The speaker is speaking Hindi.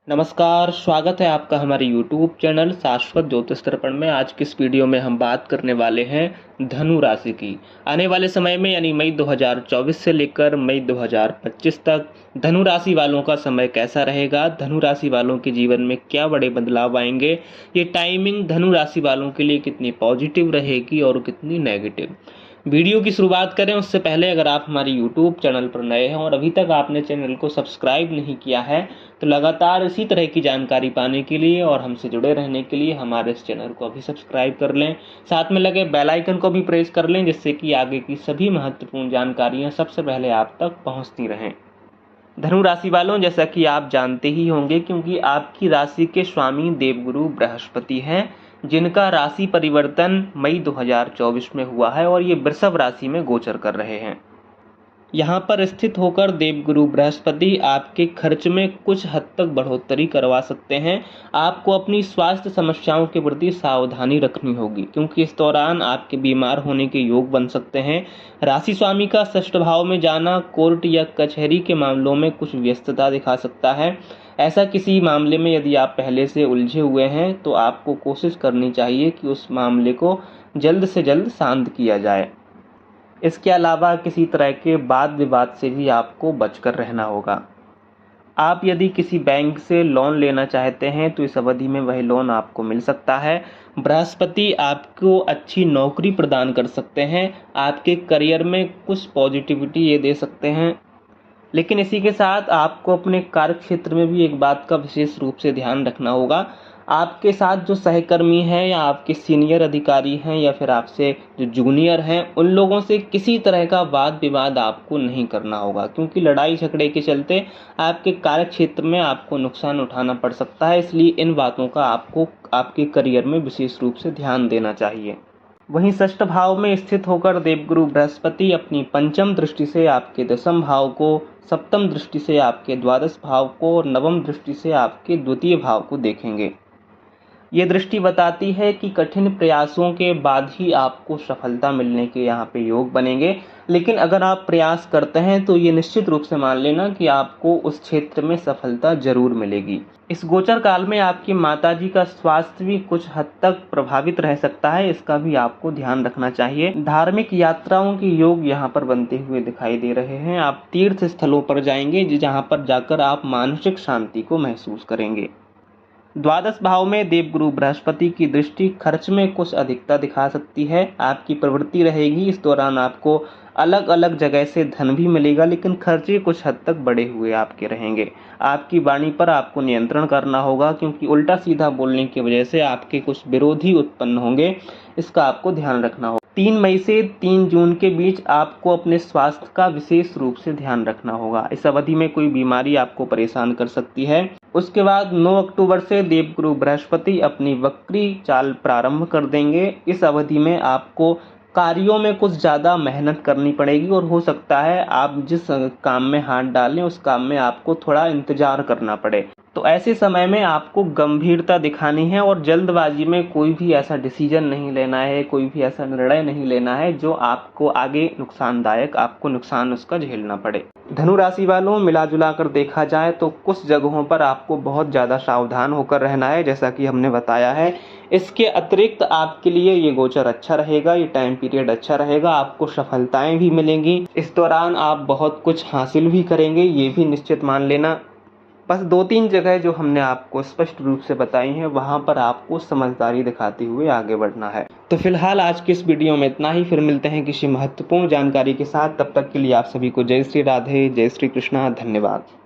नमस्कार, स्वागत है आपका हमारे YouTube चैनल शाश्वत ज्योतिष दर्पण में। आज की इस वीडियो में हम बात करने वाले हैं धनु राशि की। आने वाले समय में यानी मई 2024 से लेकर मई 2025 तक धनु राशि वालों का समय कैसा रहेगा, धनु राशि वालों के जीवन में क्या बड़े बदलाव आएंगे, ये टाइमिंग धनु राशि वालों के लिए कितनी पॉजिटिव रहेगी और कितनी नेगेटिव। वीडियो की शुरुआत करें उससे पहले अगर आप हमारे YouTube चैनल पर नए हैं और अभी तक आपने चैनल को सब्सक्राइब नहीं किया है तो लगातार इसी तरह की जानकारी पाने के लिए और हमसे जुड़े रहने के लिए हमारे इस चैनल को अभी सब्सक्राइब कर लें। साथ में लगे बेल आइकन को भी प्रेस कर लें जिससे कि आगे की सभी महत्वपूर्ण जानकारियां सबसे पहले आप तक पहुंचती रहें। धनु राशि वालों, जैसा कि आप जानते ही होंगे क्योंकि आपकी राशि के स्वामी देवगुरु बृहस्पति हैं, जिनका राशि परिवर्तन मई 2024 में हुआ है और ये वृषभ राशि में गोचर कर रहे हैं। यहाँ पर स्थित होकर देवगुरु बृहस्पति आपके खर्च में कुछ हद तक बढ़ोतरी करवा सकते हैं। आपको अपनी स्वास्थ्य समस्याओं के प्रति सावधानी रखनी होगी क्योंकि इस दौरान आपके बीमार होने के योग बन सकते हैं। राशि स्वामी का षष्ठ भाव में जाना कोर्ट या कचहरी के मामलों में कुछ व्यस्तता दिखा सकता है। ऐसा किसी मामले में यदि आप पहले से उलझे हुए हैं तो आपको कोशिश करनी चाहिए कि उस मामले को जल्द से जल्द शांत किया जाए। इसके अलावा किसी तरह के वाद विवाद से भी आपको बचकर रहना होगा। आप यदि किसी बैंक से लोन लेना चाहते हैं तो इस अवधि में वह लोन आपको मिल सकता है। बृहस्पति आपको अच्छी नौकरी प्रदान कर सकते हैं, आपके करियर में कुछ पॉजिटिविटी ये दे सकते हैं। लेकिन इसी के साथ आपको अपने कार्य क्षेत्र में भी एक बात का विशेष रूप से ध्यान रखना होगा। आपके साथ जो सहकर्मी हैं या आपके सीनियर अधिकारी हैं या फिर आपसे जो जूनियर हैं, उन लोगों से किसी तरह का वाद विवाद आपको नहीं करना होगा क्योंकि लड़ाई झगड़े के चलते आपके कार्य क्षेत्र में आपको नुकसान उठाना पड़ सकता है। इसलिए इन बातों का आपको आपके करियर में विशेष रूप से ध्यान देना चाहिए। वहीं षष्ठ भाव में स्थित होकर देवगुरु बृहस्पति अपनी पंचम दृष्टि से आपके दशम भाव को, सप्तम दृष्टि से आपके द्वादश भाव को और नवम दृष्टि से आपके द्वितीय भाव को देखेंगे। ये दृष्टि बताती है कि कठिन प्रयासों के बाद ही आपको सफलता मिलने के यहाँ पे योग बनेंगे। लेकिन अगर आप प्रयास करते हैं तो ये निश्चित रूप से मान लेना कि आपको उस क्षेत्र में सफलता जरूर मिलेगी। इस गोचर काल में आपकी माताजी का स्वास्थ्य भी कुछ हद तक प्रभावित रह सकता है, इसका भी आपको ध्यान रखना चाहिए। धार्मिक यात्राओं के योग यहाँ पर बनते हुए दिखाई दे रहे हैं। आप तीर्थ स्थलों पर जाएंगे जहाँ पर जाकर आप मानसिक शांति को महसूस करेंगे। द्वादश भाव में देवगुरु बृहस्पति की दृष्टि खर्च में कुछ अधिकता दिखा सकती है। आपकी प्रवृत्ति रहेगी, इस दौरान आपको अलग अलग जगह से धन भी मिलेगा लेकिन खर्चे कुछ हद तक बढ़े हुए आपके रहेंगे। आपकी वाणी पर आपको नियंत्रण करना होगा क्योंकि उल्टा सीधा बोलने की वजह से आपके कुछ विरोधी उत्पन्न होंगे, इसका आपको ध्यान रखना होगा। 3 मई से 3 जून के बीच आपको अपने स्वास्थ्य का विशेष रूप से ध्यान रखना होगा। इस अवधि में कोई बीमारी आपको परेशान कर सकती है। उसके बाद 9 अक्टूबर से देवगुरु बृहस्पति अपनी वक्री चाल प्रारंभ कर देंगे। इस अवधि में आपको कार्यों में कुछ ज़्यादा मेहनत करनी पड़ेगी और हो सकता है आप जिस काम में हाथ डालें उस काम में आपको थोड़ा इंतजार करना पड़े। तो ऐसे समय में आपको गंभीरता दिखानी है और जल्दबाजी में कोई भी ऐसा डिसीजन नहीं लेना है, कोई भी ऐसा निर्णय नहीं लेना है जो आपको आगे नुकसानदायक, आपको नुकसान उसका झेलना पड़े। धनु राशि वालों, मिला जुला कर देखा जाए तो कुछ जगहों पर आपको बहुत ज़्यादा सावधान होकर रहना है जैसा कि हमने बताया है। इसके अतिरिक्त आपके लिए ये गोचर अच्छा रहेगा, ये टाइम पीरियड अच्छा रहेगा, आपको सफलताएं भी मिलेंगी। इस दौरान आप बहुत कुछ हासिल भी करेंगे, ये भी निश्चित मान लेना। बस 2-3 जगह जो हमने आपको स्पष्ट रूप से बताई हैं वहाँ पर आपको समझदारी दिखाते हुए आगे बढ़ना है। तो फिलहाल आज की इस वीडियो में इतना ही। फिर मिलते हैं किसी महत्वपूर्ण जानकारी के साथ। तब तक के लिए आप सभी को जय श्री राधे, जय श्री कृष्णा, धन्यवाद।